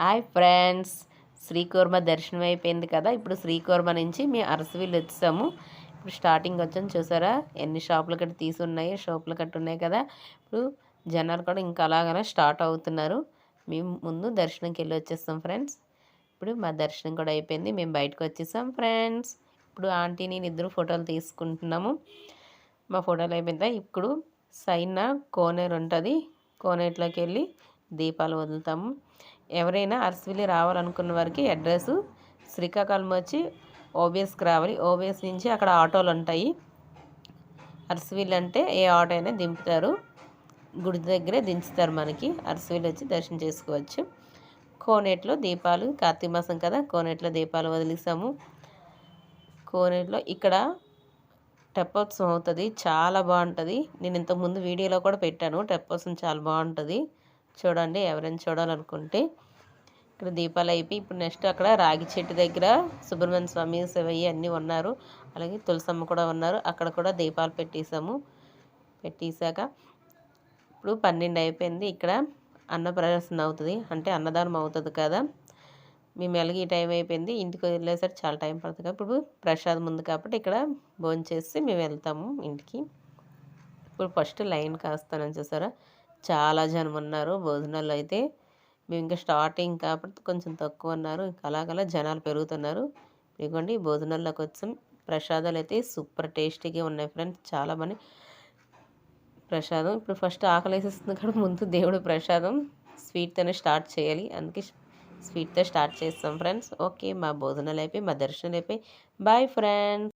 Hi friends, Srikurma దర్శనం అయిపోయింది కదా. ఇప్పుడు శ్రీకూర్మ నుంచి మేము అరసవిల్లు వచ్చాము. ఇప్పుడు స్టార్టింగ్ వచ్చాము, చూసారా ఎన్ని షాపులు కట్టి తీసున్నాయి, షాపులు కట్టి ఉన్నాయి కదా. ఇప్పుడు జనాలు కూడా ఇంకా అలాగనే స్టార్ట్ అవుతున్నారు. మేము ముందు దర్శనంకి వెళ్ళి వచ్చేస్తాం ఫ్రెండ్స్. ఇప్పుడు మా దర్శనం కూడా అయిపోయింది, మేము బయటకు వచ్చేసాం ఫ్రెండ్స్. ఇప్పుడు ఆంటీ నేను ఇద్దరు ఫోటోలు తీసుకుంటున్నాము. మా ఫోటోలు అయిపోయిందా. ఇప్పుడు సైన కోనేరు ఉంటుంది, కోనేరులోకి వెళ్ళి దీపాలు వదులుతాము. ఎవరైనా అరసవిల్లి రావాలనుకున్న వారికి అడ్రస్ శ్రీకాకుళం వచ్చి ఓబీఎస్కి రావాలి. ఓబీఎస్ నుంచి అక్కడ ఆటోలు ఉంటాయి. అరసవిల్లి అంటే ఏ ఆటో అయినా దింపుతారు, గుడి దగ్గరే దించుతారు. మనకి అరసవిల్లి వచ్చి దర్శనం చేసుకోవచ్చు. కోనేట్లో దీపాలు, కార్తీక మాసం కదా, కోనేట్లో దీపాలు వదిలేసాము. కోనేట్లో ఇక్కడ తెప్పోత్సవం అవుతుంది, చాలా బాగుంటుంది. నేను ఇంతకుముందు వీడియోలో కూడా పెట్టాను. తెప్పోత్సవం చాలా బాగుంటుంది, చూడండి ఎవరైనా చూడాలనుకుంటే. ఇక్కడ దీపాలు అయిపోయి ఇప్పుడు నెక్స్ట్ అక్కడ రాగి చెట్టు దగ్గర సుబ్రహ్మణ్య స్వామి, శివయ్య అన్నీ ఉన్నారు. అలాగే తులసమ్మ కూడా ఉన్నారు. అక్కడ కూడా దీపాలు పెట్టేశాక ఇప్పుడు 12 అయిపోయింది. ఇక్కడ అన్నప్రదర్శన అవుతుంది, అంటే అన్నదానం అవుతుంది కదా. మేము ఎలాగ ఈ టైం అయిపోయింది, ఇంటికి వెళ్ళేసరికి చాలా టైం పడుతుంది. ఇప్పుడు ప్రసాదం ఉంది కాబట్టి ఇక్కడ భోజనం చేసి మేము వెళ్తాము ఇంటికి. ఇప్పుడు ఫస్ట్ లైన్ కాస్తానని చూసారా, చాలా జనం ఉన్నారు. భోజనాలు అయితే మేము ఇంకా స్టార్టింగ్ కాబట్టి కొంచెం తక్కువ ఉన్నారు. ఇంకా అలాగలా జనాలు పెరుగుతున్నారు. ఇదిగోండి భోజనాల్లోకి వచ్చాం. ప్రసాదాలు అయితే సూపర్ టేస్టీగా ఉన్నాయి ఫ్రెండ్స్, చాలా మంది ప్రసాదం. ఇప్పుడు ఫస్ట్ ఆకలి వేసేస్తుంది కాబట్టి ముందు దేవుడు ప్రసాదం స్వీట్తోనే స్టార్ట్ చేయాలి, అందుకే స్వీట్తో స్టార్ట్ చేస్తాం ఫ్రెండ్స్. ఓకే, మా భోజనాలు అయిపోయి మా దర్శనాలు అయిపోయి బాయ్ ఫ్రెండ్స్.